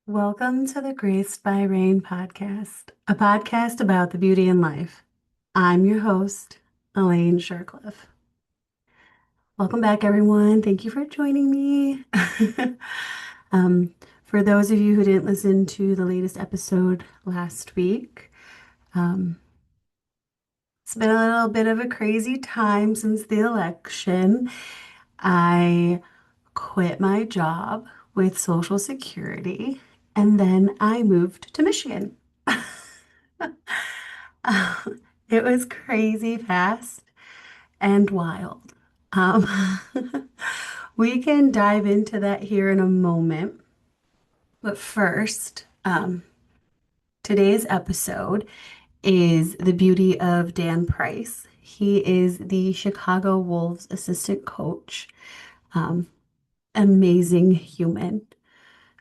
Welcome to the Graced by Rain podcast, a podcast about the beauty in life. I'm your host, Elaine Shircliff. Welcome back, everyone. Thank you for joining me. um, for those of you who didn't listen to the latest episode last week, um, it's been a little bit of a crazy time since the election. I quit my job with Social Security and then I moved to Michigan. It was crazy fast and wild. Um, we can dive into that here in a moment. But first, today's episode is the beauty of Dan Price. He is the Chicago Wolves assistant coach. Um, Amazing human,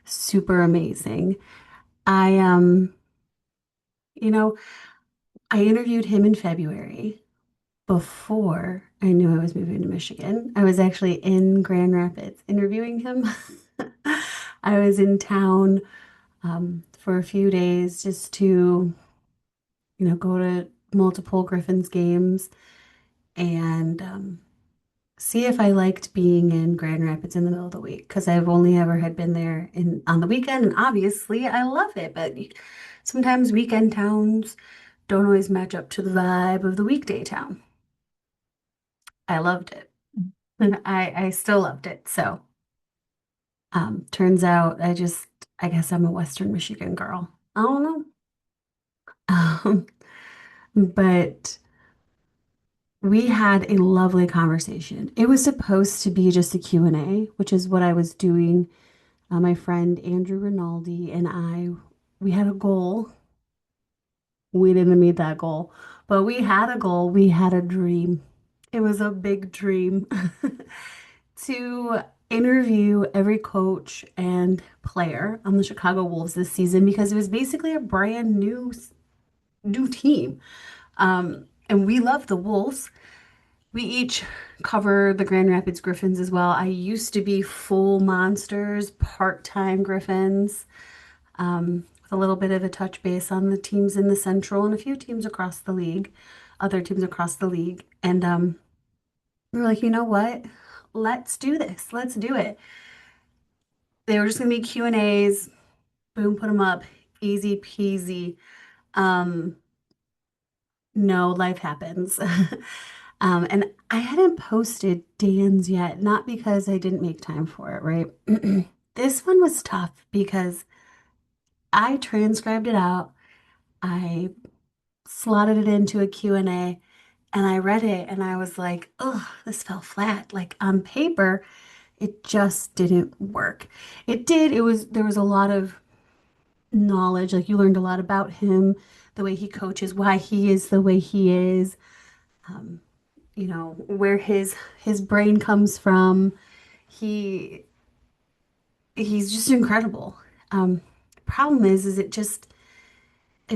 super amazing. I you know, I interviewed him in February before I knew I was moving to Michigan. I was actually in Grand Rapids interviewing him. I was in town for a few days just to, go to multiple Griffins games and see if I liked being in Grand Rapids in the middle of the week because I've only ever had been there on the weekend, and obviously I love it, but sometimes weekend towns don't always match up to the vibe of the weekday town. I loved it. And I still loved it. So, turns out I guess I'm a Western Michigan girl. I don't know. Um, but we had a lovely conversation. It was supposed to be just a Q&A, which is what I was doing. My friend Andrew Rinaldi and we had a goal. We didn't meet that goal, but we had a goal. We had a dream. It was a big dream to interview every coach and player on the Chicago Wolves this season because it was basically a brand new team. And we love the Wolves. We each cover the Grand Rapids Griffins as well. I used to be full Monsters, part-time Griffins, with a little bit of a touch base on the teams in the Central and a few teams across the league, other teams across the league. And we were like, you know what? Let's do this. Let's do it. They were just gonna be Q&As. Boom, put them up. Easy peasy. Um, no, life happens. And I hadn't posted Dan's yet, not because I didn't make time for it, right? This one was tough because I transcribed it out. I slotted it into a Q&A and I read it and I was like, oh, this fell flat. Like on paper, it just didn't work. It did. There was a lot of knowledge. Like you learned a lot about him, the way he coaches, why he is the way he is, um, where his brain comes from. He he's just incredible. Um, Problem is it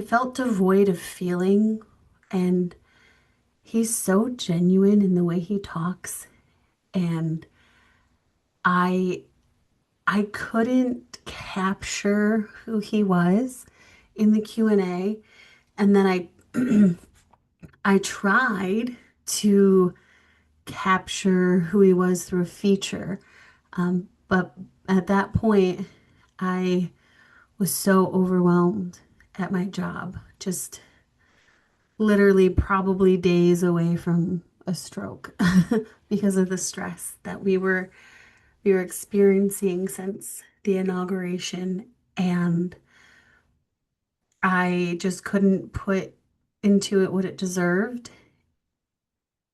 felt devoid of feeling, and he's so genuine in the way he talks, and I I couldn't capture who he was in the Q&A, and then I tried to capture who he was through a feature. But at that point, I was so overwhelmed at my job, just literally probably days away from a stroke because of the stress that we were experiencing since the inauguration. And I just couldn't put into it what it deserved.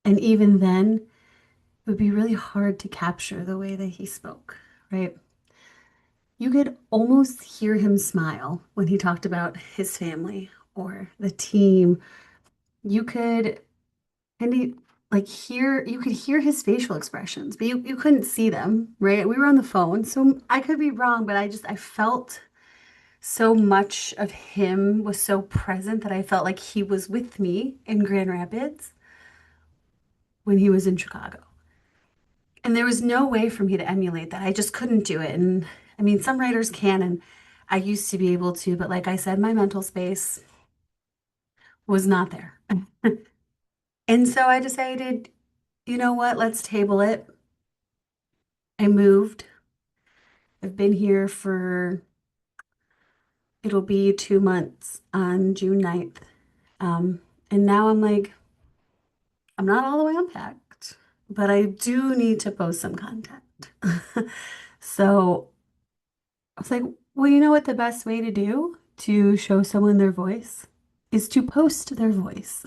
And even then, it would be really hard to capture the way that he spoke, right? You could almost hear him smile when he talked about his family or the team. You could and he like hear you could hear his facial expressions, but you couldn't see them, right? We were on the phone, so I could be wrong, but I felt so much of him was so present that I felt like he was with me in Grand Rapids when he was in Chicago. And there was no way for me to emulate that. I just couldn't do it. And I mean, some writers can, and I used to be able to, but like I said, my mental space was not there. And so I decided, you know what, let's table it. I moved. I've been here for, it'll be 2 months on June 9th. Um, and now I'm like, I'm not all the way unpacked, but I do need to post some content. So I was like, well, you know what the best way to do to show someone their voice is to post their voice.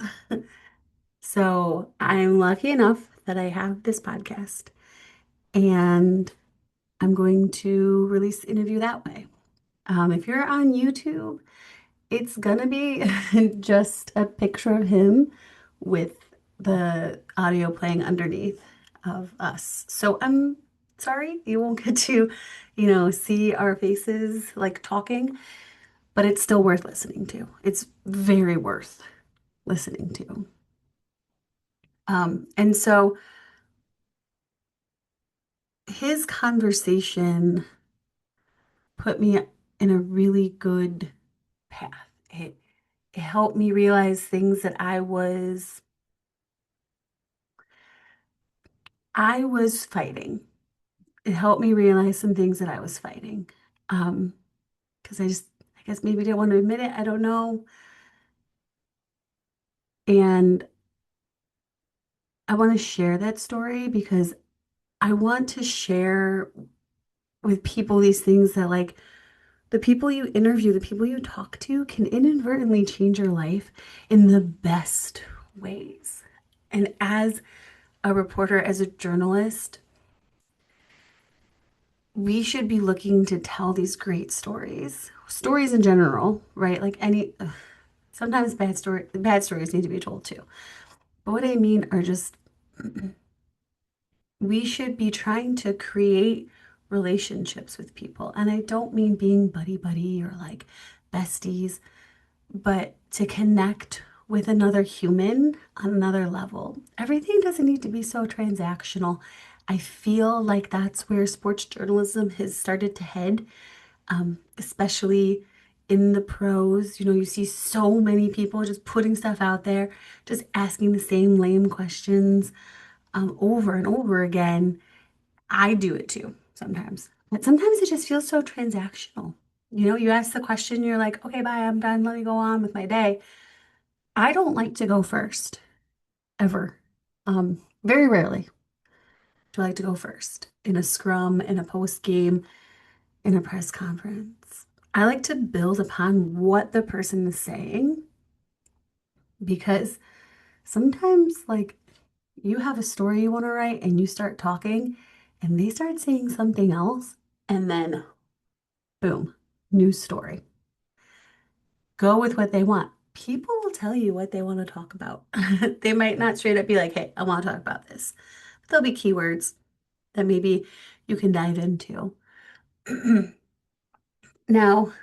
So I'm lucky enough that I have this podcast and I'm going to release the interview that way. If you're on YouTube, it's gonna be just a picture of him with the audio playing underneath of us. So I'm sorry you won't get to, see our faces like talking, but it's still worth listening to. It's very worth listening to. And so his conversation put me in a really good path. It helped me realize things that I was fighting. It helped me realize some things that I was fighting. Um, because I guess maybe didn't want to admit it. I don't know. And I want to share that story because I want to share with people these things that like the people you interview, the people you talk to can inadvertently change your life in the best ways. And as a reporter, as a journalist, we should be looking to tell these great stories in general, right? Like sometimes bad stories need to be told too. But what I mean are just we should be trying to create relationships with people. And I don't mean being buddy buddy or like besties, but to connect with another human on another level. Everything doesn't need to be so transactional. I feel like that's where sports journalism has started to head, especially in the pros. You see so many people just putting stuff out there, just asking the same lame questions over and over again. I do it too sometimes, but sometimes it just feels so transactional. You ask the question, you're like, okay, bye, I'm done. Let me go on with my day. I don't like to go first, ever. Very rarely do I like to go first in a scrum, in a post game, in a press conference. I like to build upon what the person is saying because sometimes, like, you have a story you want to write and you start talking and they start saying something else, and then boom, new story. Go with what they want. People will tell you what they want to talk about. They might not straight up be like, hey, I want to talk about this. But there'll be keywords that maybe you can dive into. Now,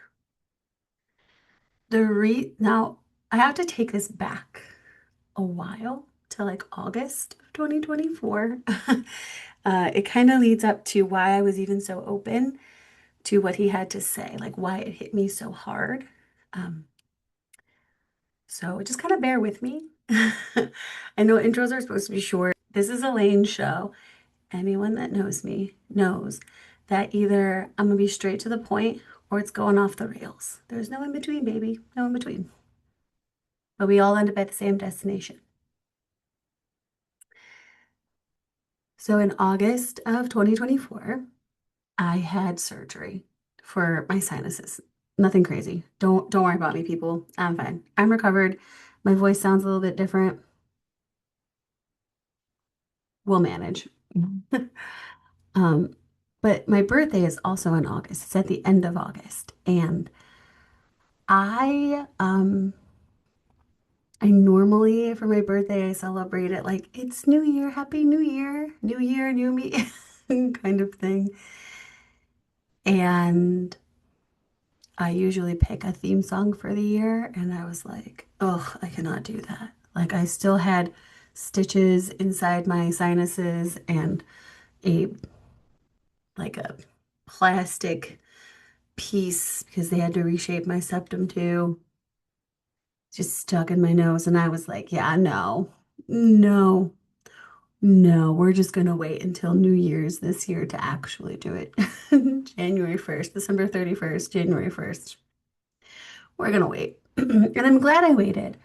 now I have to take this back a while to like August of 2024. It kind of leads up to why I was even so open to what he had to say, like why it hit me so hard. Um, so just kind of bear with me. I know intros are supposed to be short. This is Elaine's show. Anyone that knows me knows that either I'm gonna be straight to the point or it's going off the rails. There's no in between, baby. No in between. But we all end up at the same destination. So in August of 2024, I had surgery for my sinuses. Nothing crazy. Don't worry about me, people. I'm fine. I'm recovered. My voice sounds a little bit different. We'll manage. Um, but my birthday is also in August. It's at the end of August. And I normally for my birthday I celebrate it like it's New Year, Happy New Year, new me kind of thing. And I usually pick a theme song for the year, and I was like, oh, I cannot do that. Like I still had stitches inside my sinuses and a like a plastic piece because they had to reshape my septum too. Just stuck in my nose. And I was like, yeah, no, no, no, we're just going to wait until New Year's this year to actually do it. January 1st, December 31st, January 1st. We're going to wait. And I'm glad I waited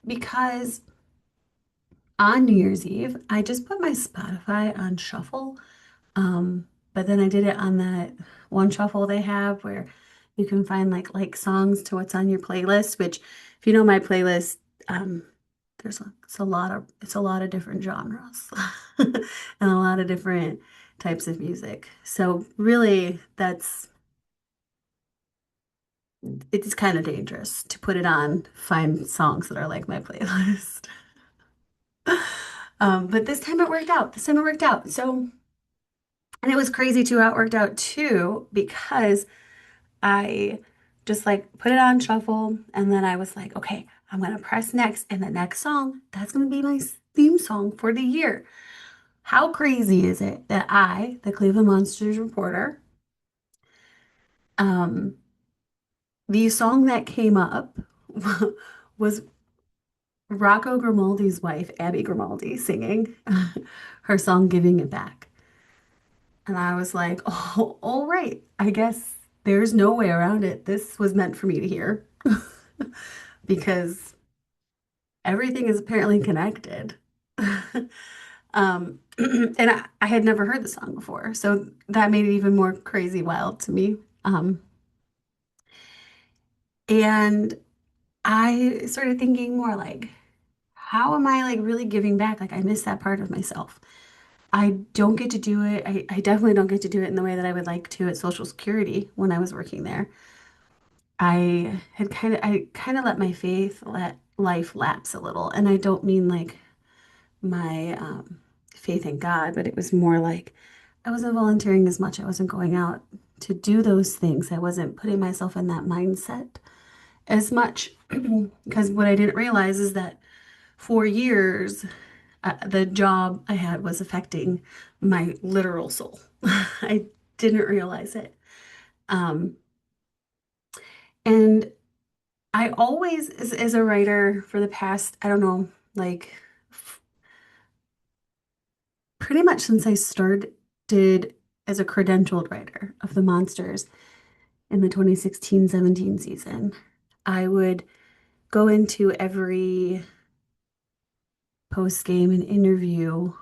because on New Year's Eve, I just put my Spotify on shuffle. But then I did it on that one shuffle they have where you can find like songs to what's on your playlist, which if you know my playlist, um, it's a lot of different genres and a lot of different types of music. So really it's kind of dangerous to put it on, find songs that are like my playlist. But this time it worked out. This time it worked out. So, and it was crazy too how it worked out too, because I just like put it on shuffle and then I was like, okay, I'm gonna press next, and the next song, that's gonna be my theme song for the year. How crazy is it that I, the Cleveland Monsters reporter, um, the song that came up was Rocco Grimaldi's wife, Abby Grimaldi, singing her song Giving It Back. And I was like, oh, all right. I guess there's no way around it. This was meant for me to hear because everything is apparently connected. And I had never heard the song before, so that made it even more crazy wild to me. And I started thinking more like, how am I like really giving back? Like I miss that part of myself. I don't get to do it. I definitely don't get to do it in the way that I would like to at Social Security when I was working there. I kind of let my faith let life lapse a little. And I don't mean like my faith in God, but it was more like I wasn't volunteering as much. I wasn't going out to do those things. I wasn't putting myself in that mindset as much because what I didn't realize is that for years, the job I had was affecting my literal soul. I didn't realize it. Um, and I always, as a writer for the past, I don't know, like pretty much since I started as a credentialed writer of the Monsters in the 2016-17 season, I would go into every post game and interview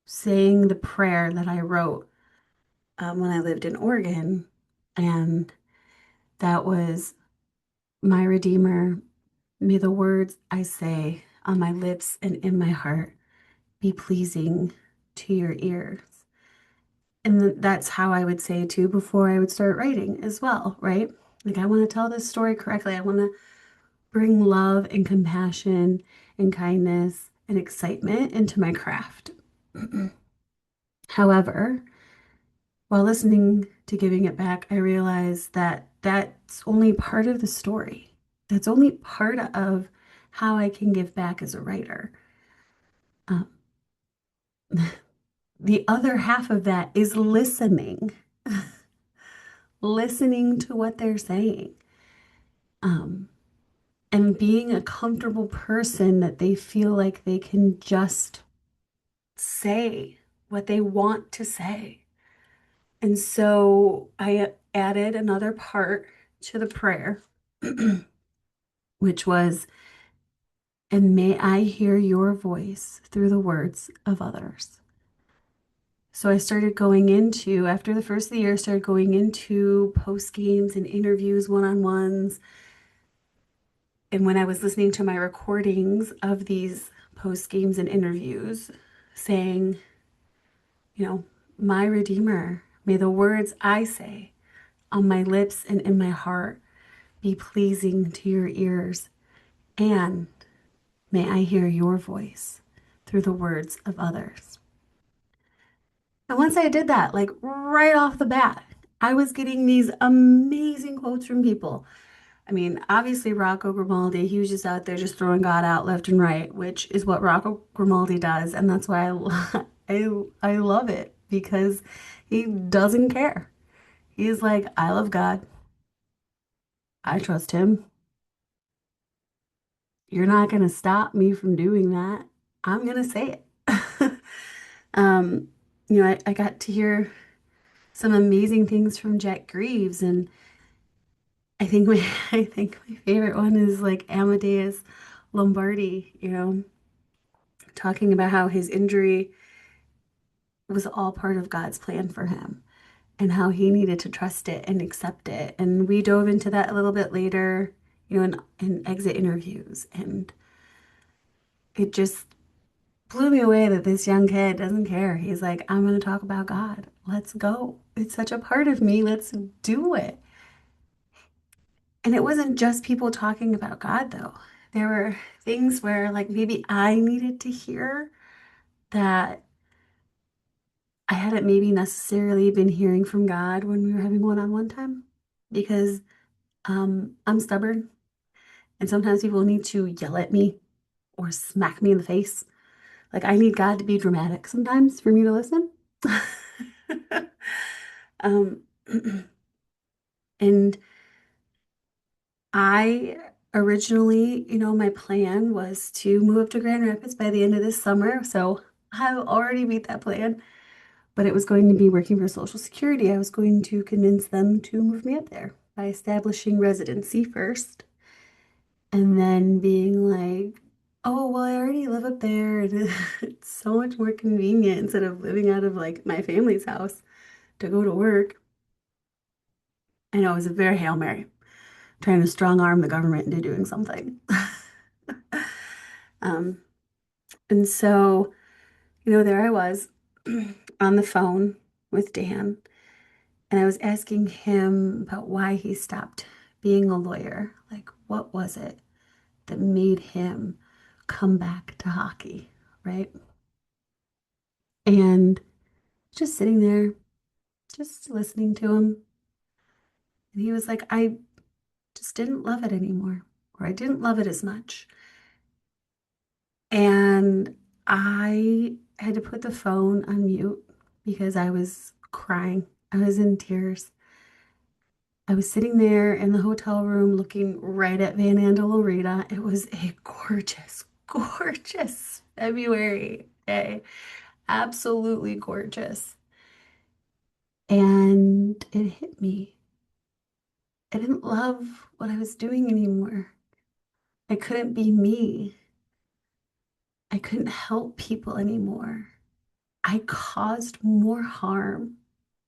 saying the prayer that I wrote when I lived in Oregon. And that was, my Redeemer, may the words I say on my lips and in my heart be pleasing to your ears. And that's how I would say too before I would start writing as well, right? Like, I want to tell this story correctly. I want to bring love and compassion and kindness and excitement into my craft. However, while listening to Giving It Back, I realized that that's only part of the story. That's only part of how I can give back as a writer. Um, the other half of that is listening, listening to what they're saying, um, and being a comfortable person that they feel like they can just say what they want to say. And so I added another part to the prayer, which was, and may I hear your voice through the words of others. So I started going into, after the first of the year, started going into post games and interviews, one-on-ones. And when I was listening to my recordings of these post games and interviews, saying, you know, my Redeemer, may the words I say on my lips and in my heart be pleasing to your ears, and may I hear your voice through the words of others. And once I did that, like right off the bat, I was getting these amazing quotes from people. I mean, obviously Rocco Grimaldi, he was just out there just throwing God out left and right, which is what Rocco Grimaldi does, and that's why I love it because he doesn't care. He's like, I love God. I trust him. You're not going to stop me from doing that. I'm going to say it. Um, I got to hear some amazing things from Jack Greaves, and I think my I think my favorite one is like Amadeus Lombardi, talking about how his injury was all part of God's plan for him and how he needed to trust it and accept it. And we dove into that a little bit later, in exit interviews. And it just blew me away that this young kid doesn't care. He's like, I'm going to talk about God. Let's go. It's such a part of me. Let's do it. And it wasn't just people talking about God, though. There were things where, like, maybe I needed to hear that I hadn't maybe necessarily been hearing from God when we were having one-on-one time because I'm stubborn, and sometimes people need to yell at me or smack me in the face. Like, I need God to be dramatic sometimes for me to listen. Um, and I originally, my plan was to move up to Grand Rapids by the end of this summer. So I've already made that plan, but it was going to be working for Social Security. I was going to convince them to move me up there by establishing residency first and then being like, oh, well, I already live up there. And it's so much more convenient instead of living out of like my family's house to go to work. I know it was a very Hail Mary, trying to strong arm the government into doing something. Um, and so, there I was on the phone with Dan, and I was asking him about why he stopped being a lawyer. Like, what was it that made him come back to hockey, right? And just sitting there, just listening to him. And he was like, I just didn't love it anymore, or I didn't love it as much. And I had to put the phone on mute because I was crying. I was in tears. I was sitting there in the hotel room looking right at Van Andel Arena. It was a gorgeous, gorgeous February day. Absolutely gorgeous. And it hit me. I didn't love what I was doing anymore. I couldn't be me. I couldn't help people anymore. I caused more harm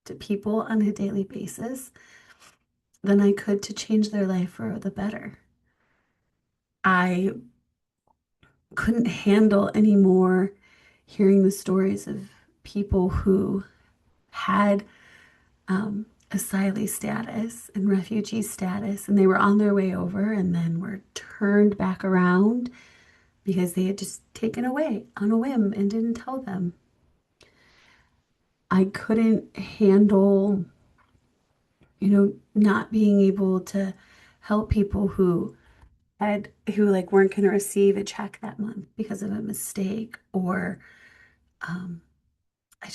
to people on a daily basis than I could to change their life for the better. I couldn't handle anymore hearing the stories of people who had asylee status and refugee status, and they were on their way over and then were turned back around because they had just taken away on a whim and didn't tell them. I couldn't handle, not being able to help people who like weren't going to receive a check that month because of a mistake, or um, I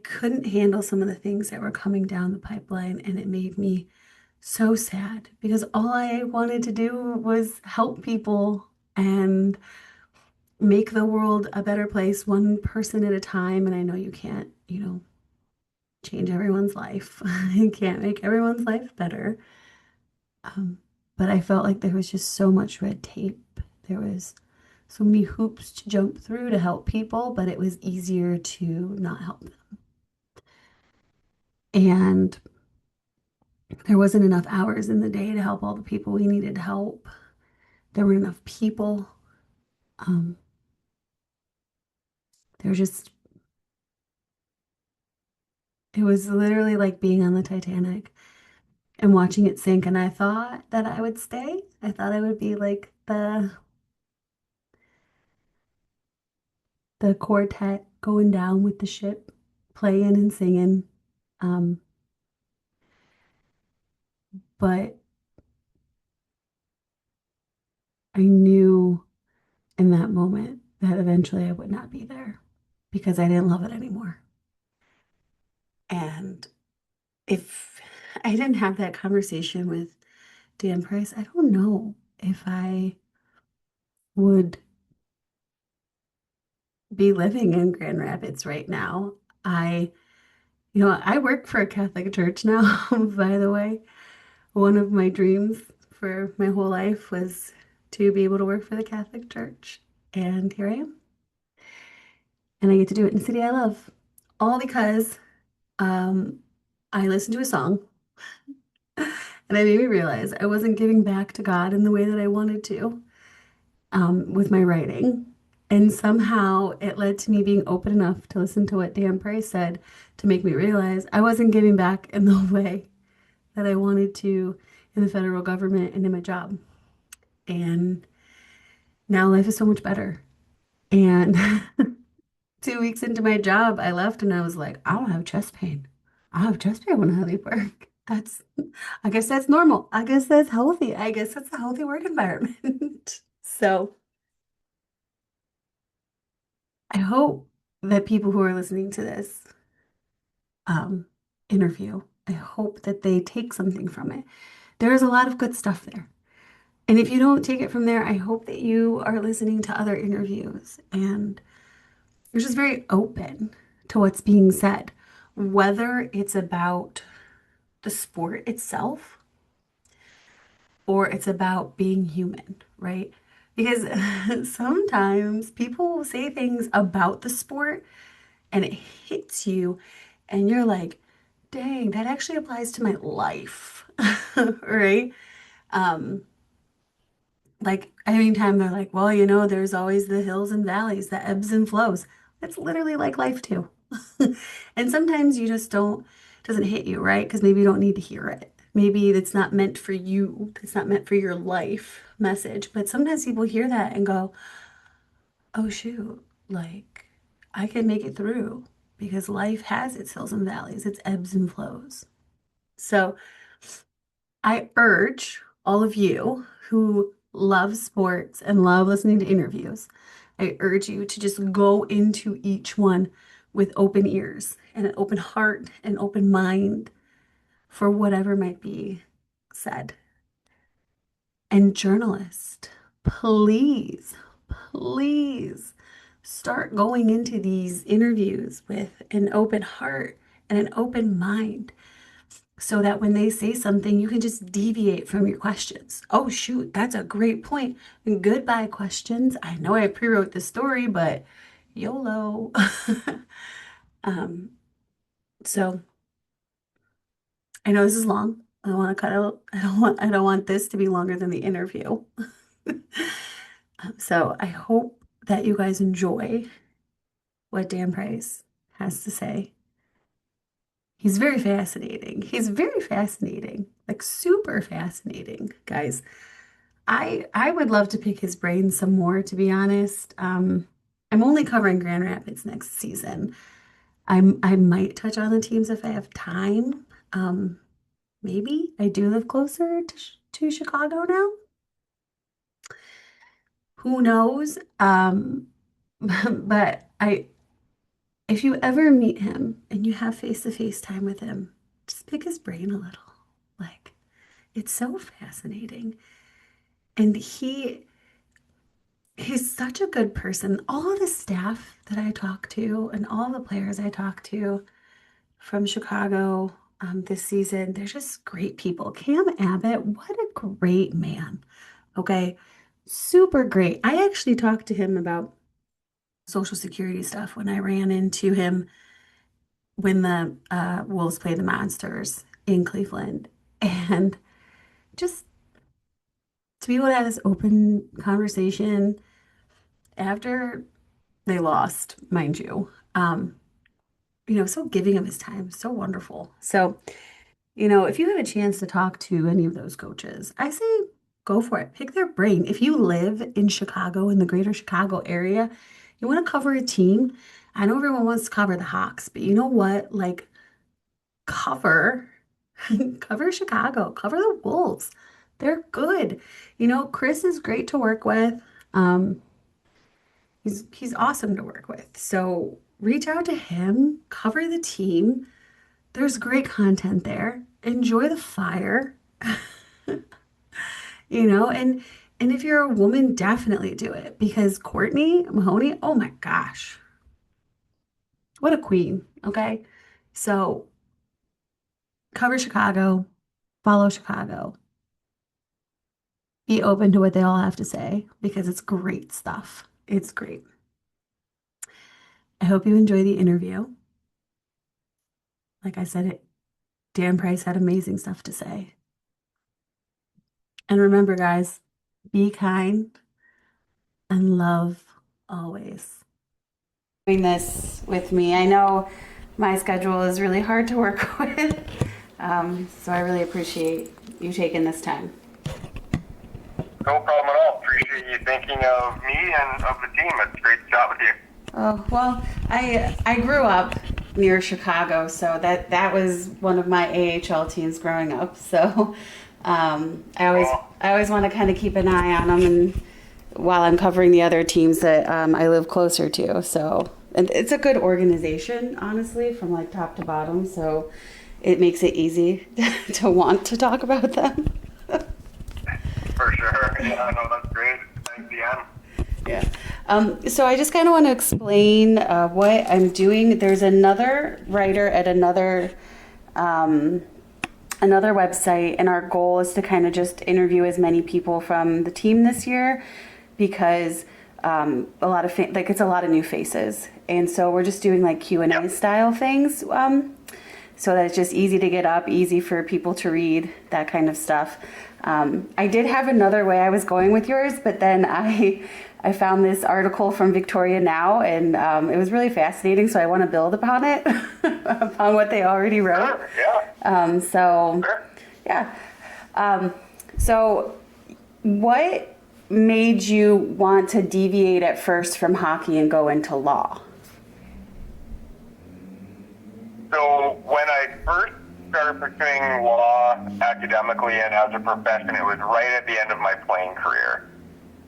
couldn't handle some of the things that were coming down the pipeline, and it made me so sad because all I wanted to do was help people and make the world a better place one person at a time. And I know you can't, change everyone's life. You can't make everyone's life better. Um, but I felt like there was just so much red tape. There was so many hoops to jump through to help people, but it was easier to not help them. And there wasn't enough hours in the day to help all the people we needed to help. There weren't enough people. Um, there was just, it was literally like being on the Titanic and watching it sink. And I thought that I would stay. I thought I would be like the quartet going down with the ship, playing and singing. Um, but I knew in that moment that eventually I would not be there because I didn't love it anymore. And if I didn't have that conversation with Dan Price, I don't know if I would be living in Grand Rapids right now. I, I work for a Catholic church now, by the way. One of my dreams for my whole life was to be able to work for the Catholic Church. And here I am. And I get to do it in the city I love. All because um, I listened to a song and it made me realize I wasn't giving back to God in the way that I wanted to with my writing. And somehow it led to me being open enough to listen to what Dan Price said to make me realize I wasn't giving back in the way that I wanted to in the federal government and in my job. And now life is so much better. And 2 weeks into my job, I left and I was like, I don't have chest pain. I have chest pain when I leave work. I guess that's normal. I guess that's healthy. I guess that's a healthy work environment. So I hope that people who are listening to this um, interview, I hope that they take something from it. There is a lot of good stuff there. And if you don't take it from there, I hope that you are listening to other interviews and you're just very open to what's being said, whether it's about the sport itself or it's about being human, right? Because sometimes people will say things about the sport and it hits you, and you're like, dang, that actually applies to my life, right? Um, Like anytime they're like, well, there's always the hills and valleys, the ebbs and flows. It's literally like life too. And sometimes you just don't, doesn't hit you, right? Because maybe you don't need to hear it. Maybe it's not meant for you. It's not meant for your life message. But sometimes people hear that and go, oh, shoot, like I can make it through because life has its hills and valleys, its ebbs and flows. So I urge all of you who love sports and love listening to interviews, I urge you to just go into each one with open ears and an open heart and open mind for whatever might be said. And journalist, please, please start going into these interviews with an open heart and an open mind so that when they say something, you can just deviate from your questions. Oh, shoot, that's a great point. And goodbye, questions. I know I pre-wrote the story, but YOLO. Um, so I know this is long. I don't want to cut out. I don't want this to be longer than the interview. So I hope that you guys enjoy what Dan Price has to say. He's very fascinating. He's very fascinating, like super fascinating, guys. I would love to pick his brain some more, to be honest. I'm only covering Grand Rapids next season. I might touch on the teams if I have time. Maybe I do live closer to Chicago now. Who knows? But if you ever meet him and you have face-to-face time with him, just pick his brain a little. Like, it's so fascinating. And he's such a good person. All of the staff that I talk to and all the players I talk to from Chicago this season, they're just great people. Cam Abbott, what a great man. Okay. Super great. I actually talked to him about Social Security stuff when I ran into him when the Wolves played the Monsters in Cleveland. And just to be able to have this open conversation after they lost, mind you. So giving of his time, so wonderful. So, if you have a chance to talk to any of those coaches, I say go for it. Pick their brain. If you live in Chicago, in the greater Chicago area, you want to cover a team. I know everyone wants to cover the Hawks, but you know what? Like, cover, cover Chicago, cover the Wolves. They're good. Chris is great to work with. Um, he's awesome to work with. So reach out to him, cover the team. There's great content there. Enjoy the fire, and if you're a woman, definitely do it because Courtney Mahoney, oh my gosh, what a queen. Okay. So cover Chicago, follow Chicago, be open to what they all have to say because it's great stuff. It's great. I hope you enjoy the interview. Like I said, Dan Price had amazing stuff to say. And remember, guys, be kind and love always. Doing this with me. I know my schedule is really hard to work with, so I really appreciate you taking this time. No problem at all. Appreciate you thinking of me and of the team. It's great to chat with you. Oh, well, I grew up near Chicago, so that was one of my AHL teams growing up. So I always want to kind of keep an eye on them, and while I'm covering the other teams that I live closer to. So and it's a good organization, honestly, from like top to bottom. So it makes it easy to want to talk about them. For sure. Yeah, no, that's great. Thanks, Deanne. Yeah. So I just kind of want to explain what I'm doing. There's another writer at another website, and our goal is to kind of just interview as many people from the team this year because a lot of it's a lot of new faces, and so we're just doing like Q&A style things. So that it's just easy to get up, easy for people to read, that kind of stuff. I did have another way I was going with yours, but then I found this article from Victoria Now, and it was really fascinating, so I want to build upon it, upon what they already wrote. So what made you want to deviate at first from hockey and go into law? So when I first started pursuing law academically and as a profession, it was right at the end of my playing career.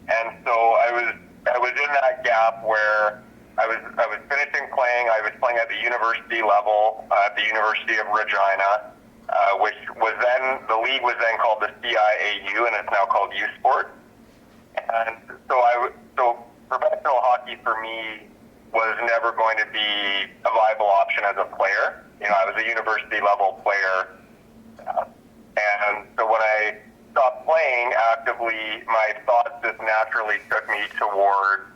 And so I was in that gap where I was finishing playing. I was playing at the university level at the University of Regina, which was then, the league was then called the CIAU, and it's now called U Sport. And so professional hockey for me was never going to be a viable option as a player. I was a university level player. And so when I stopped playing actively, my thoughts just naturally took me toward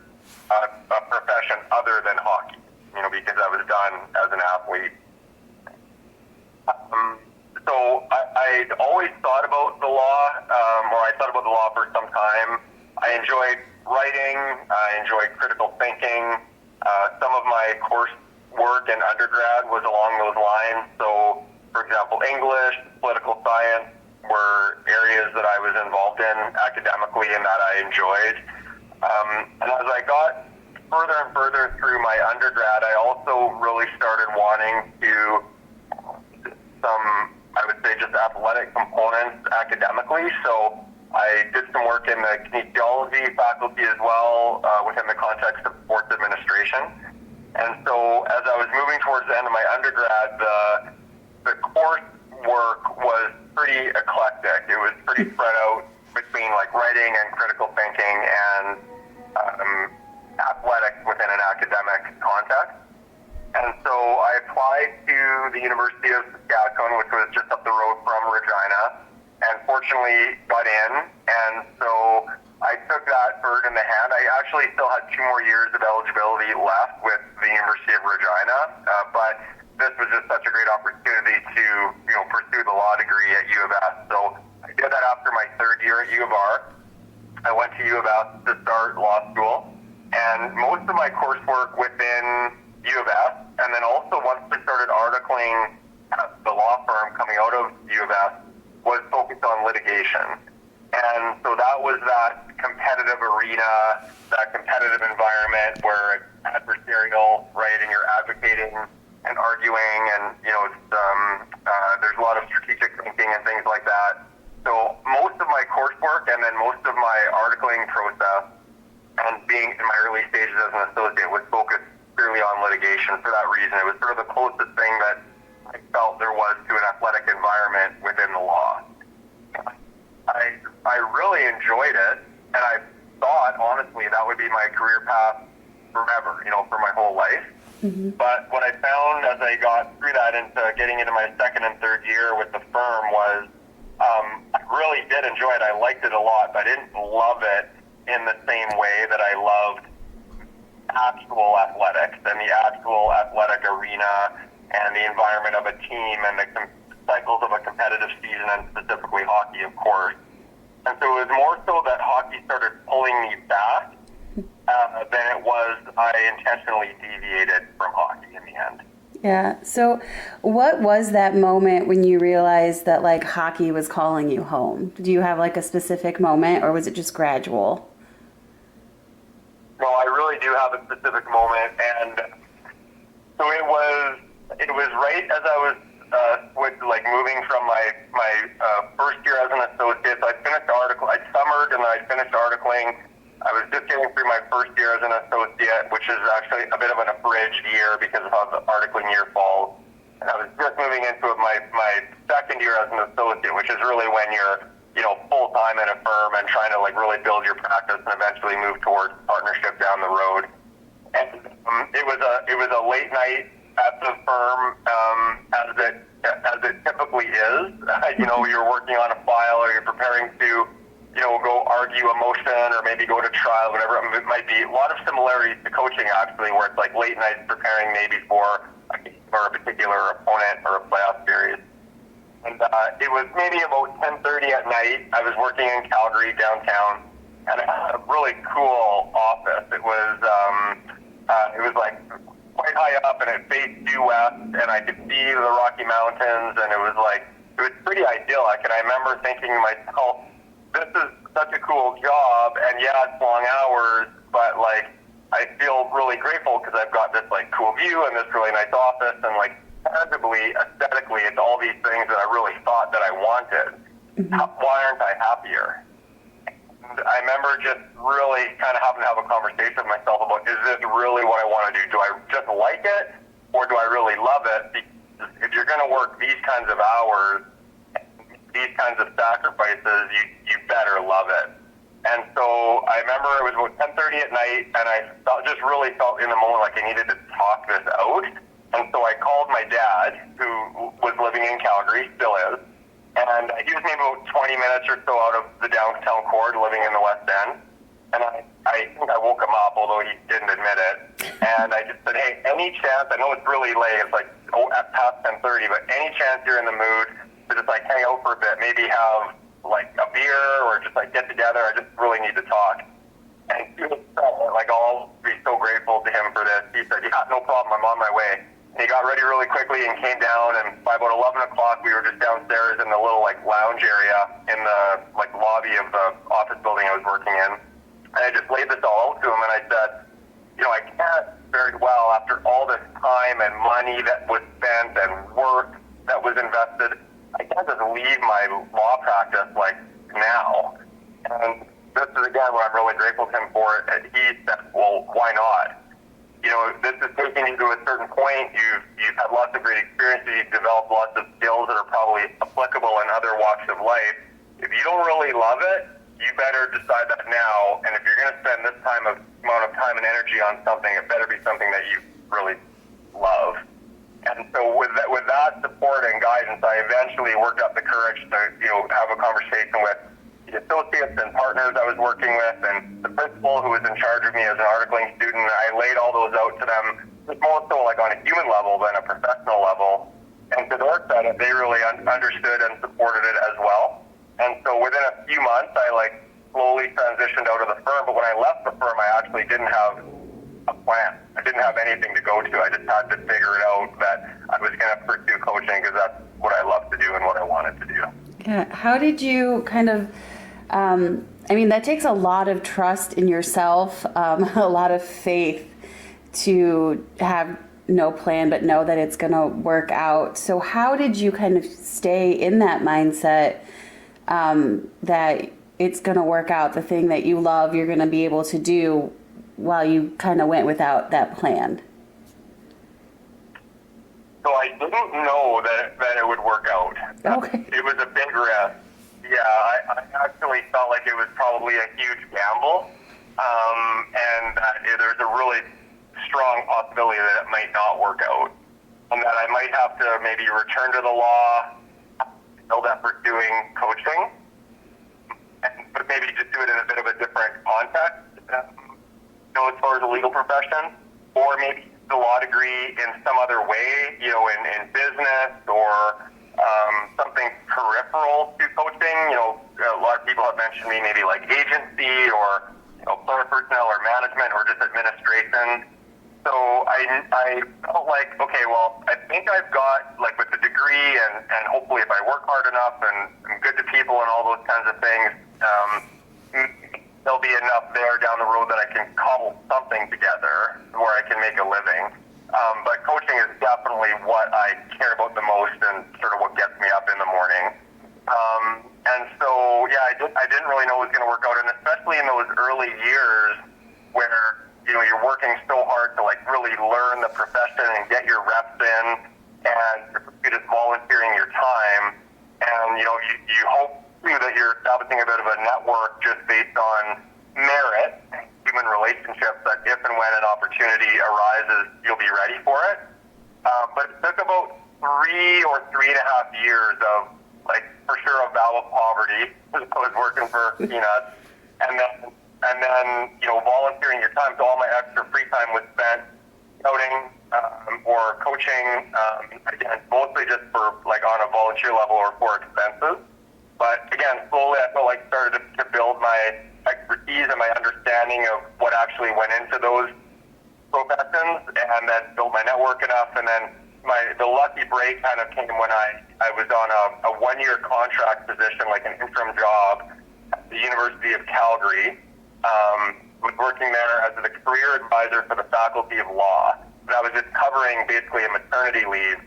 a profession other than hockey, because I was done as an athlete. So I'd always thought about the law, or I thought about the law for some time. I enjoyed writing. I enjoyed critical thinking. Some of my course work in undergrad was along those lines. So, for example, English, political science were areas that I was involved in academically and that I enjoyed. And as I got further and further through my undergrad, I also really started wanting to some, I would say, just athletic components academically. So I did some work in the kinesiology faculty as well, within the context of sports administration. And so as I was moving towards the end of my undergrad, the course work was pretty eclectic. It was pretty spread out between like writing and critical thinking and athletics within an academic context. And so I applied to the University of Saskatchewan, which was just up the road from Regina, and fortunately got in. And so I took that bird in the hand. I actually still had 2 more years of eligibility left with the University of Regina, but this was just such a great opportunity to, pursue the law degree at U of S. So I did that after my 3rd year at U of R. I went to U of S to start law school, and most of my coursework within U of S, and then also once I started articling at the law firm coming out of U of S, was focused on litigation. And so that was that competitive arena, that competitive environment where it's adversarial, right, and you're advocating and arguing, and there's a lot of strategic thinking and things like that. So most of my coursework and then most of my articling process, and being in my early stages as an associate, was focused purely on litigation for that reason. It was sort of the closest thing that I felt there was to an athletic environment within the law. I really enjoyed it, and I thought, honestly, that would be my career path forever, for my whole life. Mm-hmm. But what I found as I got through that into getting into my second and third year with the firm was I really did enjoy it. I liked it a lot, but I didn't love it in the same way that I loved actual athletics and the actual athletic arena and the environment of a team and the cycles of a competitive season, and specifically hockey, of course. And so it was more so that hockey started pulling me back than it was I intentionally deviated from hockey in the end. Yeah. So what was that moment when you realized that like hockey was calling you home? Do you have like a specific moment, or was it just gradual? No, I really do have a specific moment, and so it was right as I was moving from my first year as an associate. So I finished article. I summered and then I finished articling. I was just getting through my first year as an associate, which is actually a bit of an abridged year because of how the articling year falls. And I was just moving into my second year as an associate, which is really when you're full time in a firm and trying to really build your practice and eventually move towards partnership down the road. And it was a late night at the firm, as it typically is. You're working on a file, or you're preparing to go argue a motion, or maybe go to trial, whatever it might be. A lot of similarities to coaching, actually, where it's like late nights preparing maybe for a particular opponent or a playoff series. And it was maybe about 10:30 at night. I was working in Calgary downtown, and I had a really cool office. It was like quite high up, and it faced due west, and I could see the Rocky Mountains, and it was pretty idyllic. And I remember thinking to myself, this is such a cool job, and yeah, it's long hours, but I feel really grateful because I've got this cool view and this really nice office, and tangibly, aesthetically, it's all these things that I really thought that I wanted. Mm-hmm. Why aren't I happier? And I remember just really kind of having to have a conversation with myself about, is this really what I want to do? Do I just like it, or do I really love it? Because if you're going to work these kinds of hours, these kinds of sacrifices, you better love it. And so I remember it was about 10:30 at night, and I just really felt in the moment like I needed to talk this out. And so I called my dad, who was living in Calgary, still is, and he was maybe about 20 minutes or so out of the downtown core, living in the West End. And I think I woke him up, although he didn't admit it. And I just said, hey, any chance, I know it's really late, it's at past 10:30, but any chance you're in the mood to just hang out for a bit, maybe have a beer or just get together, I just really need to talk. And he was I'll be so grateful to him for this. He said, yeah, no problem, I'm on my way. And he got ready really quickly and came down, and by about 11 o'clock, we were just downstairs in the little lounge area in the lobby of the office building I was working in. And I just laid this all out to him, and I said, I can't very well, after all this time and money that was spent and work that was invested, I can't just leave my law practice now. And this is, again, what I'm really grateful to him for. And he said, well, why not? This is taking you to a certain point. You've had lots of great experiences. You've developed lots of skills that are probably applicable in other walks of life. If you don't really love it, you better decide that now. And if you're going to spend this amount of time and energy on something, it better be something that you really love. And so with that support and guidance, I eventually worked up the courage to have a conversation with the associates and partners I was working with, and the principal who was in charge of me as an articling student. I laid all those out to them, just more so on a human level than a professional level. And to their credit, they really understood and supported it as well. And so within a few months, I slowly transitioned out of the firm. But when I left the firm, I actually didn't have a plan. I didn't have anything to go to. I just had to figure it out that I was going to pursue coaching because that's what I love to do and what I wanted to do. Yeah. How did you kind of, that takes a lot of trust in yourself, a lot of faith to have no plan, but know that it's going to work out. So how did you kind of stay in that mindset, that it's going to work out, the thing that you love, you're going to be able to do, while you kind of went without that plan? So I didn't know that it would work out. Okay. It was a big risk. Yeah, I actually felt like it was probably a huge gamble, and there's a really strong possibility that it might not work out, and that I might have to maybe return to the law, still that pursuing coaching, but maybe just do it in a bit of a different context, as far as the legal profession, or maybe the law degree in some other way, in business or something peripheral to coaching. A lot of people have mentioned me maybe like agency or player personnel or management or just administration. So I felt like, okay, well, I think I've got, like, with the degree and hopefully if I work hard enough and I'm good to people and all those kinds of things, there'll be enough there down the road that I can cobble something together where I can make a living. But coaching is definitely what I care about the most and sort of what gets me up in the morning. And so, yeah, I didn't really know it was going to work out, and especially in those early years where you're working so hard to like really learn the profession and get your reps in, and you're just volunteering your time, and you hope too that you're establishing a bit of a network just based on merit, human relationships, that if and when an opportunity arises, you'll be ready for it. But it took about 3 or 3.5 years of, like, for sure, a vow of poverty. I was working for peanuts, and then volunteering your time. So all my extra free time was spent scouting or coaching. Again, mostly just for, like, on a volunteer level or for expenses. But again, slowly I felt like started to build my expertise and my understanding of what actually went into those professions, and then built my network enough. And then the lucky break kind of came when I was on a 1-year contract position, like an interim job at the University of Calgary. Was working there as a career advisor for the Faculty of Law. And I was just covering basically a maternity leave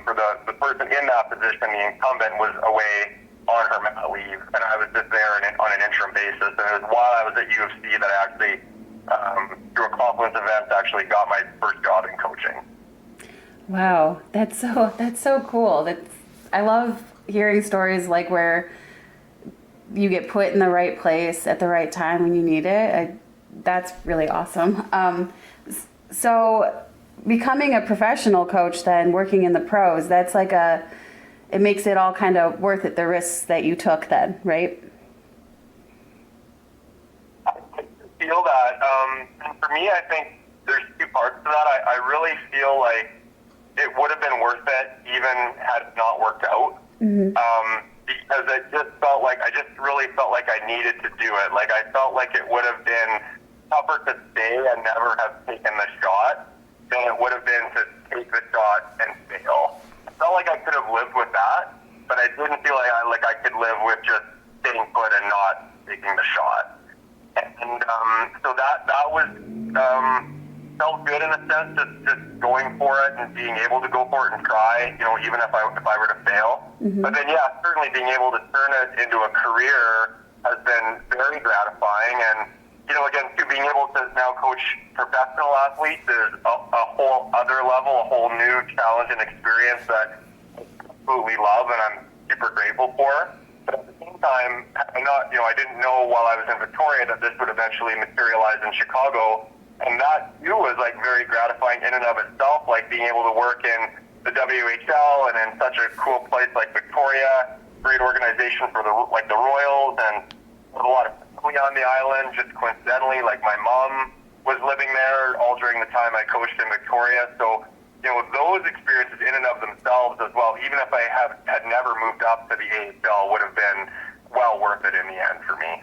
for the person in that position. The incumbent was away on her mat leave, and I was just there on an interim basis. And it was while I was at U of C that I actually, through a confluence of events, actually got my first job in coaching. Wow, that's so cool. I love hearing stories like where you get put in the right place at the right time when you need it. That's really awesome. So becoming a professional coach, then working in the pros, that's like it makes it all kind of worth it, the risks that you took then, right? I feel that. And for me, I think there's 2 parts to that. I really feel like it would have been worth it even had it not worked out. Mm-hmm. Because I just really felt like I needed to do it. Like, I felt like it would have been tougher to stay and never have taken the shot than it would have been to take the shot and fail. I felt like I could have lived with that, but I didn't feel like I could live with just staying put and not taking the shot. And so that was felt good in a sense, just going for it and being able to go for it and try, even if I were to fail. Mm-hmm. But then, yeah, certainly being able to turn it into a career has been very gratifying. And, again, too, being able to now coach professional athletes is a whole other level, a whole new challenge and experience that I absolutely love and I'm super grateful for. But at the same time, I didn't know while I was in Victoria that this would eventually materialize in Chicago. And that too was like very gratifying in and of itself, like being able to work in the WHL and in such a cool place like Victoria, great organization for the Royals, and a lot of family on the island. Just coincidentally, like my mom was living there all during the time I coached in Victoria. So, those experiences in and of themselves as well, even if I had never moved up to the AHL, would have been well worth it in the end for me.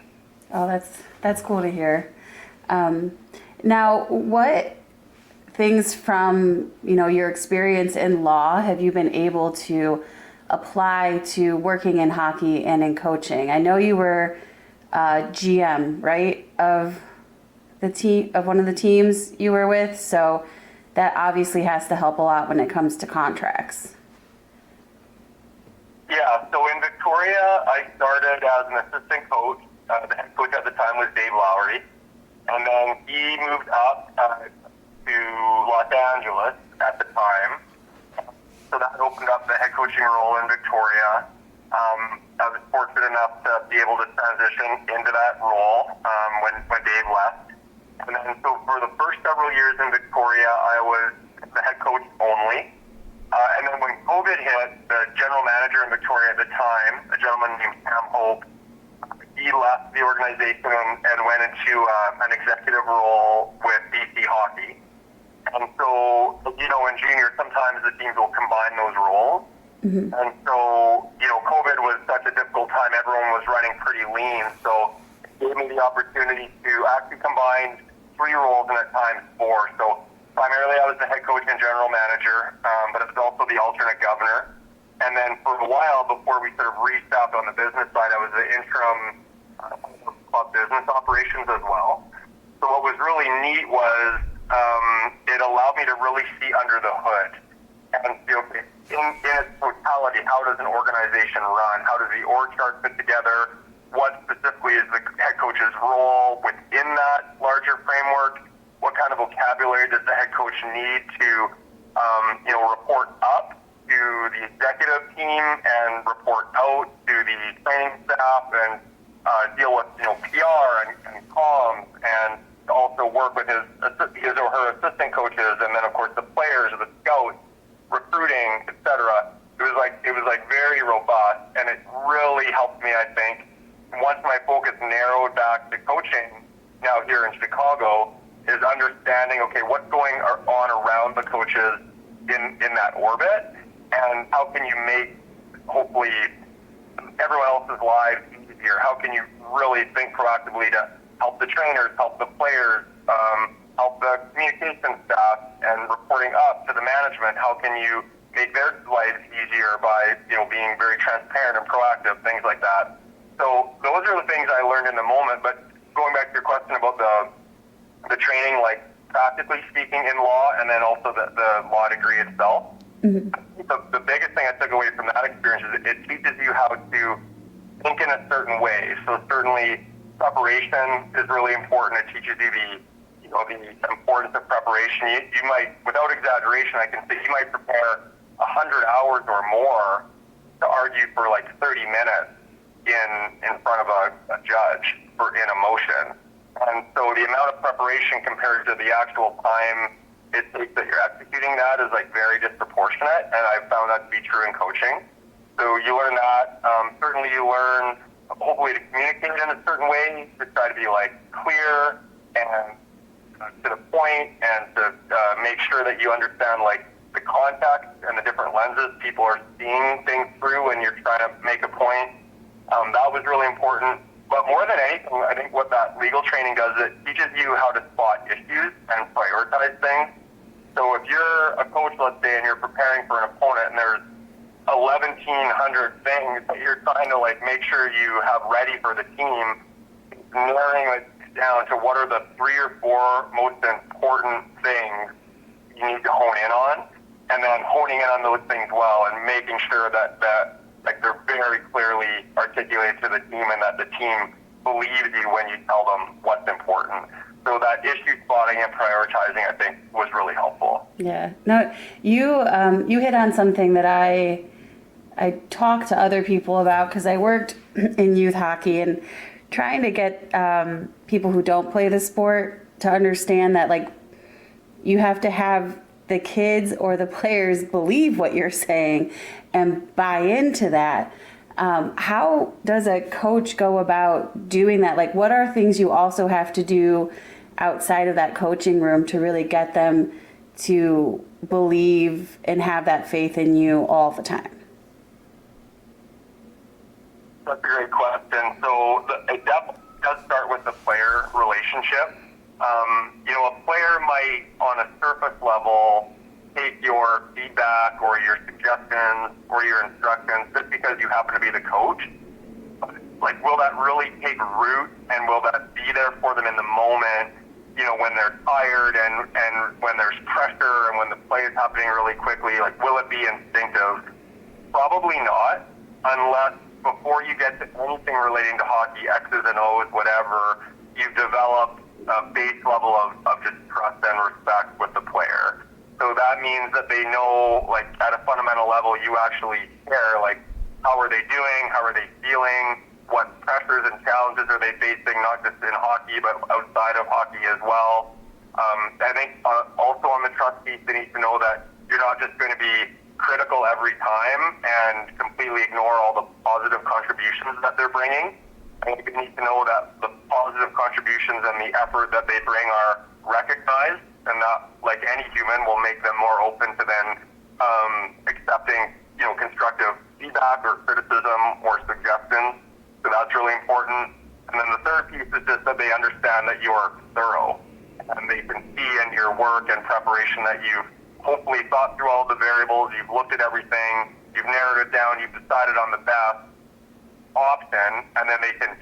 Oh, that's cool to hear. Now, what things from, your experience in law have you been able to apply to working in hockey and in coaching? I know you were GM, right, of one of the teams you were with, so that obviously has to help a lot when it comes to contracts. Yeah, so in Victoria, I started as an assistant coach. The head coach at the time was Dave Lowry. And then he moved up to Los Angeles at the time. so that opened up the head coaching role in Victoria. I was fortunate enough to be able to transition into that role when Dave left. And then so for the first several years in Victoria, I was the head coach only. And then when COVID hit, the general manager in Victoria at the time, a gentleman named Sam Hope, he left the organization and went into an executive role with BC Hockey. And so, in junior, sometimes the teams will combine those roles. Mm-hmm. And so, COVID was such a difficult time. Everyone was running pretty lean. So it gave me the opportunity to actually combine 3 roles and at times 4. So primarily I was the head coach and general manager, but I was also the alternate governor. And then for a while, before we sort of restaffed on the business side, I was the interim club business operations as well. So what was really neat was it allowed me to really see under the hood and see, okay, in its totality, how does an organization run? How does the org chart fit together? What specifically is the head coach's role within that larger framework? What kind of vocabulary does the head coach need to, report up to the executive team and report out to the training staff and deal with, PR and comms, and also work with his or her assistant coaches, and then of course the players, the scouts, recruiting, etc. It was like very robust, and it really helped me, I think. Once my focus narrowed back to coaching now here in Chicago, is understanding, okay, what's going on around the coaches in that orbit, and how can you make, hopefully, everyone else's lives easier? How can you really think proactively to help the trainers, help the players, help the communication staff, and reporting up to the management? How can you make their lives easier by, being very transparent and proactive, things like that. So those are the things I learned in the moment. But going back to your question about the training, like practically speaking in law, and then also the law degree itself. Mm-hmm. The biggest thing I took away from that experience is it teaches you how to think in a certain way. So certainly preparation is really important. It teaches you the importance of preparation. You might, without exaggeration, I can say you might prepare 100 hours or more to argue for like 30 minutes in front of a judge in a motion. And so the amount of preparation compared to the actual time it takes that you're executing that is like very disproportionate, and I've found that to be true in coaching. So you learn that. Certainly you learn, hopefully, to communicate in a certain way, to try to be like clear and to the point, and to make sure that you understand like the context and the different lenses people are seeing things through when you're trying to make a point. That was really important. But more than anything, I think what that legal training does, it teaches you how to spot issues and prioritize things. So if you're a coach, let's say, and you're preparing for an opponent, and there's 1,100 things that you're trying to like make sure you have ready for the team, narrowing it down to what are the 3 or 4 most important things you need to hone in on, and then honing in on those things well, and making sure that like they're very clearly articulated to the team, and that the team believes you when you tell them what's important. So that issue spotting and prioritizing, I think, was really helpful. Yeah. No, you hit on something that I talk to other people about, because I worked in youth hockey, and trying to get people who don't play the sport to understand that, like, you have to have the kids or the players believe what you're saying and buy into that. How does a coach go about doing that? Like, what are things you also have to do outside of that coaching room to really get them to believe and have that faith in you all the time? That's a great question. So it definitely does start with the player relationship. A player might, on a surface level, take your feedback or your suggestions or your instructions just because you happen to be the coach. Like, will that really take root, and will that be there for them in the moment, when they're tired and when there's pressure and when the play is happening really quickly? Like, will it be instinctive? Probably not, unless before you get to anything relating to hockey, X's and O's, whatever, you've developed a base level of just trust and respect with the player. So that means that they know, like, at a fundamental level, you actually care. Like, how are they doing? How are they feeling? What pressures and challenges are they facing, not just in hockey, but outside of hockey as well? I think also on the trust piece, they need to know that you're not just going to be critical every time and completely ignore all the positive contributions that they're bringing. I think you need to know that the positive contributions and the effort that they bring are recognized, and that, like any human, will make them more open to then accepting, constructive feedback or criticism or suggestions. So that's really important. And then the third piece is just that they understand that you're thorough, and they can see in your work and preparation that you've hopefully thought through all the variables, you've looked at everything, you've narrowed it down, you've decided on the best option, and then they can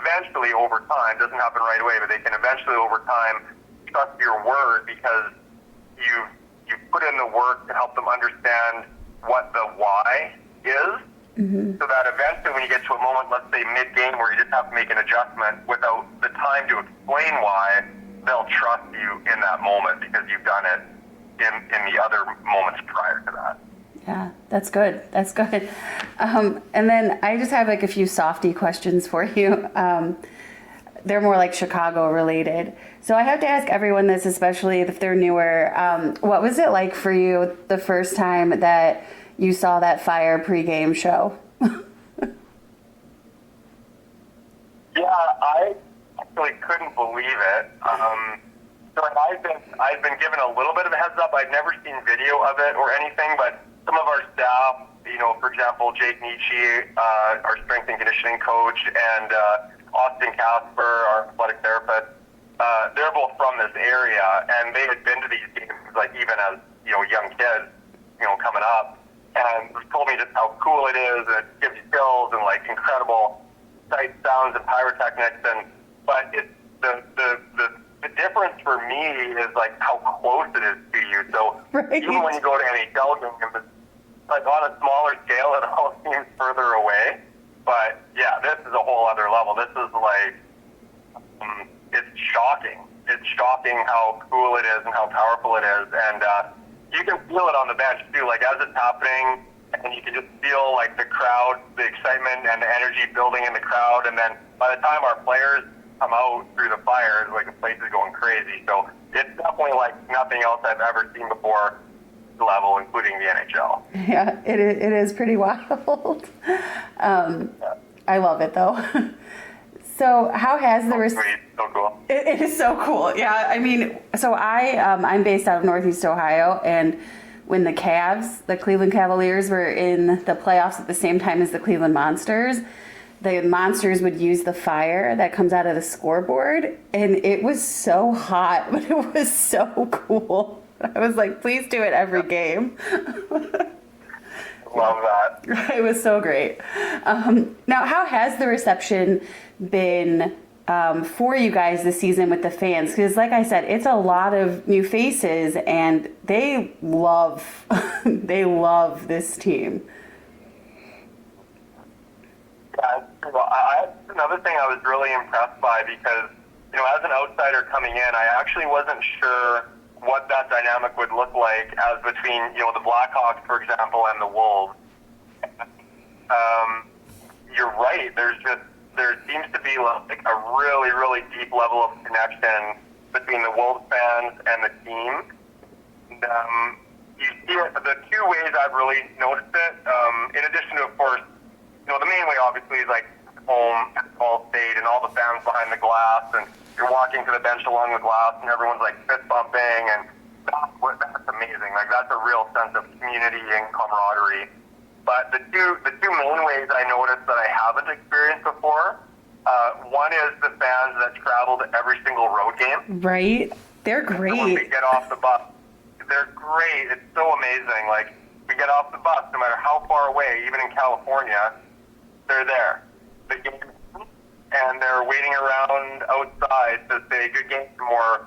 eventually over time, doesn't happen right away, but they can eventually over time trust your word because you've put in the work to help them understand what the why is. Mm-hmm. So that eventually when you get to a moment, let's say mid-game, where you just have to make an adjustment without the time to explain why, they'll trust you in that moment because you've done it in the other moments prior to that. Yeah, that's good. That's good. And then I just have like a few softy questions for you. They're more like Chicago related. So I have to ask everyone this, especially if they're newer. What was it like for you the first time that you saw that Fire pregame show? Yeah, I actually couldn't believe it. So I've been given a little bit of a heads up. I'd never seen video of it or anything, but some of our staff, for example, Jake Nietzsche, our strength and conditioning coach, and Austin Casper, our athletic therapist, they're both from this area, and they had been to these games, like even as young kids, coming up, and told me just how cool it is, and it gives you chills and like incredible sight, sounds, and pyrotechnics, but it's the difference for me is like how close it is to you. So right. Even when you go to NHL games, like on a smaller scale, it all seems further away. But yeah, this is a whole other level. This is like, it's shocking. It's shocking how cool it is and how powerful it is. And you can feel it on the bench too, like as it's happening, and you can just feel like the crowd, the excitement and the energy building in the crowd. And then by the time our players come out through the Fire, like the place is going crazy. So it's definitely like nothing else I've ever seen before level, including the NHL. Yeah, it is pretty wild. I love it though. So how has the so cool. It is so cool. Yeah, I mean, so I'm based out of Northeast Ohio, and when the Cleveland Cavaliers were in the playoffs at the same time as the Cleveland Monsters, the Monsters would use the fire that comes out of the scoreboard, and it was so hot, but it was so cool. I was like, please do it every game. Love that. It was so great. Now, how has the reception been for you guys this season with the fans? Because like I said, it's a lot of new faces, and they love this team. Yeah, another thing I was really impressed by, because as an outsider coming in, I actually wasn't sure what that dynamic would look like as between the Blackhawks, for example, and the Wolves. You're right. There seems to be like a really, really deep level of connection between the Wolves fans and the team. And, you see it, the two ways I've really noticed it. In addition to, of course, the main way obviously is like home at Ball State and all the fans behind the glass, and you're walking to the bench along the glass, and everyone's like fist bumping, and that's amazing. Like that's a real sense of community and camaraderie. But the two main ways I noticed that I haven't experienced before, one is the fans that travel to every single road game. Right, they're great. When we get off the bus, they're great. It's so amazing. Like we get off the bus, no matter how far away, even in California, they're there. The game, and they're waiting around outside to say good game, or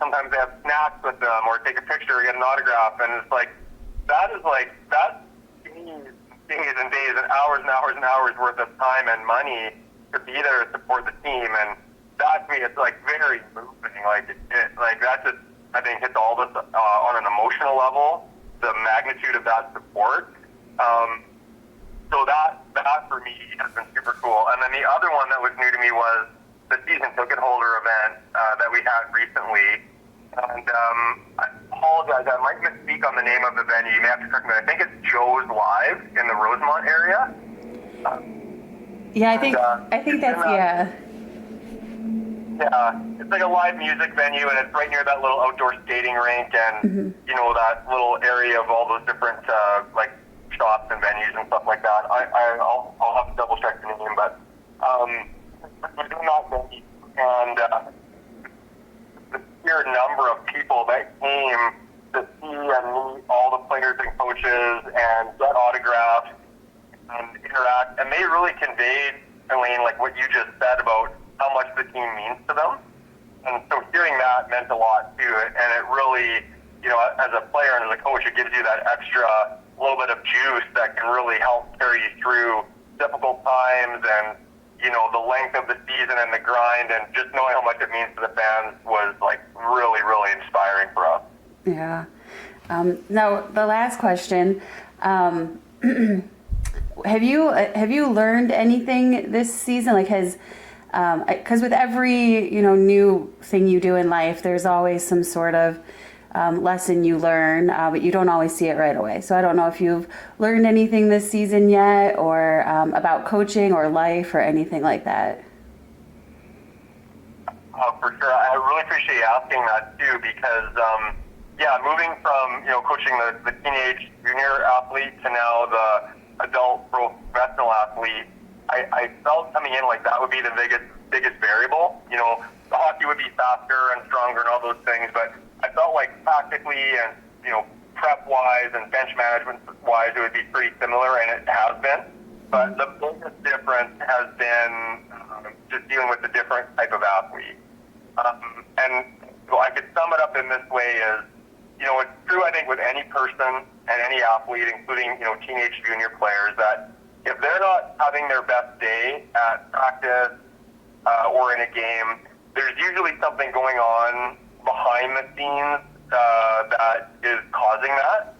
sometimes they have snacks with them, or take a picture or get an autograph, and it's like that's days and days and hours and hours worth of time and money to be there to support the team, and that to me it's like very moving. Like like that's just I think hits all of us on an emotional level, the magnitude of that support. So that for me has been super cool. And then the other one that was new to me was the season ticket holder event that we had recently. And I apologize, I might misspeak on the name of the venue. You may have to correct me. I think it's Joe's Live in the Rosemont area. Yeah, I think that's, yeah. Yeah, it's like a live music venue, and it's right near that little outdoor skating rink, and you know, that little area of all those different like shops and venues and stuff like that. I'll have to double check the name, but we're doing that venue, and the sheer number of people that came to see and meet all the players and coaches and get autographs and interact, and they really conveyed, Elaine, like what you just said about how much the team means to them. And so hearing that meant a lot too. And it really, you know, as a player and as a coach, it gives you that extra little bit of juice that can really help carry you through difficult times, and, you know, the length of the season and the grind, and just knowing how much it means to the fans was like really, really inspiring for us. Yeah. Now the last question, have you learned anything this season? Like, because with every, you know, new thing you do in life, there's always some sort of lesson you learn, but you don't always see it right away. So I don't know if you've learned anything this season yet, or about coaching or life or anything like that. For sure. I really appreciate you asking that too, because yeah, moving from, you know, coaching the teenage junior athlete to now the adult professional athlete, I felt coming in like that would be the biggest variable. You know, the hockey would be faster and stronger and all those things, but I felt like tactically and, you know, prep-wise and bench management-wise, it would be pretty similar, and it has been. But the biggest difference has been just dealing with a different type of athlete. And so I could sum it up in this way is, you know, it's true, I think, with any person and any athlete, including, you know, teenage junior players, that if they're not having their best day at practice or in a game, there's usually something going on behind the scenes that is causing that.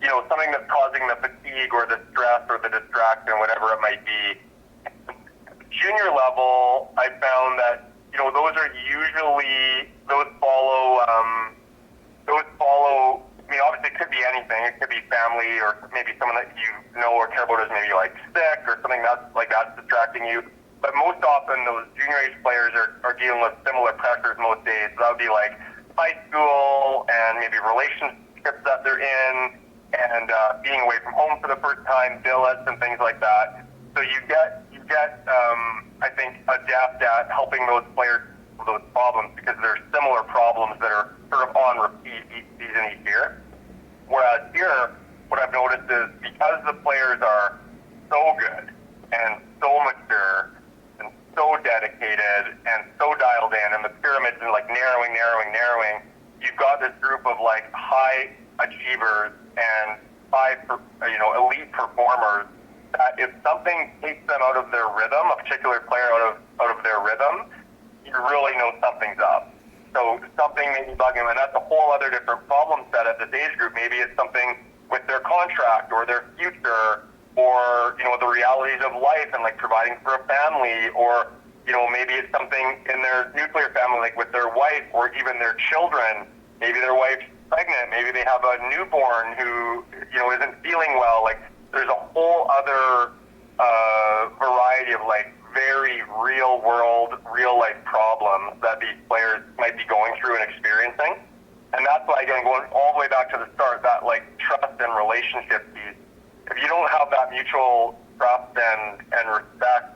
You know, something that's causing the fatigue or the stress or the distraction, whatever it might be. Junior level, I found that, you know, those are usually, those follow, I mean, obviously it could be anything. It could be family, or maybe someone that you know or care about is maybe like sick or something that's distracting you. But most often those junior age players are dealing with similar pressures most days. So that would be like high school and maybe relationships that they're in, and being away from home for the first time, billets and things like that. So you get I think, adept at helping those players with those problems, because there's similar problems that are sort of on repeat each season, each year. Whereas here, what I've noticed is because the players are so good and so mature and so dedicated and so dialed in, and the pyramid's like narrowing, you've got this group of like high achievers and elite performers, that if something takes them out of their rhythm, a particular player out of their rhythm, you really know something's up. So something may be bugging them, and that's a whole other different problem set at this age group. Maybe it's something with their contract or their future, or, you know, the realities of life and like providing for a family, or, you know, maybe it's something in their nuclear family, like with their wife or even their children. Maybe their wife's pregnant. Maybe they have a newborn who, you know, isn't feeling well. Like, there's a whole other variety of like very real world, real life problems that these players might be going through and experiencing. And that's why, again, going all the way back to the start, that like trust and relationship piece. If you don't have that mutual trust and respect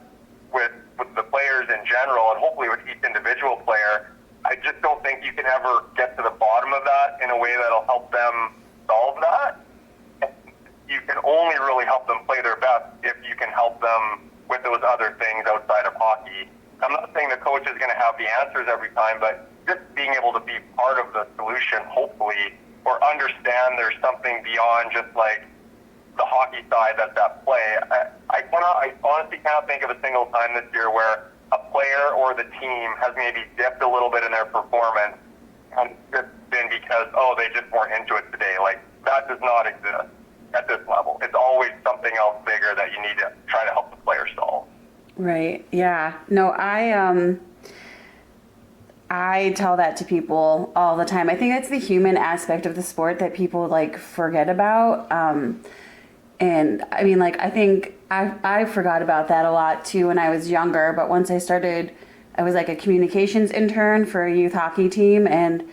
with the players in general, and hopefully with each individual player, I just don't think you can ever get to the bottom of that in a way that'll help them solve that. You can only really help them play their best if you can help them with those other things outside of hockey. I'm not saying the coach is going to have the answers every time, but just being able to be part of the solution, hopefully, or understand there's something beyond just like the hockey side that's at play. I honestly cannot think of a single time this year where a player or the team has maybe dipped a little bit in their performance, and it's been because because, oh, they just weren't into it today. Like, that does not exist at this level. It's always something else bigger that you need to try to help the player solve. Right. Yeah. No, I tell that to people all the time. I think that's the human aspect of the sport that people like forget about. And I mean, like, I think I forgot about that a lot too when I was younger. But once I was like a communications intern for a youth hockey team. And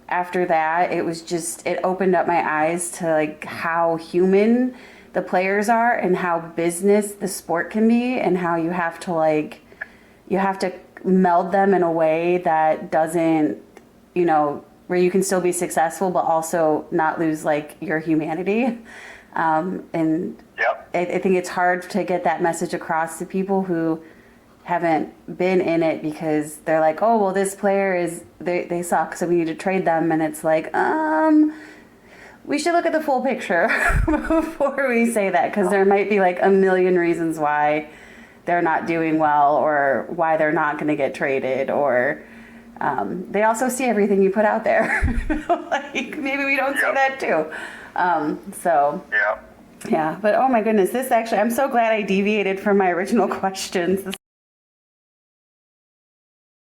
after that, it opened up my eyes to like how human the players are and how business the sport can be, and how you have to meld them in a way that doesn't, where you can still be successful, but also not lose like your humanity. And Yep. I think it's hard to get that message across to people who haven't been in it, because they're like, oh, well, this player they suck, so we need to trade them. And it's like, we should look at the full picture before we say that, because there might be like a million reasons why they're not doing well, or why they're not going to get traded, or they also see everything you put out there. Like, maybe we don't see that too. Yeah. Yeah, but oh my goodness, I'm so glad I deviated from my original questions.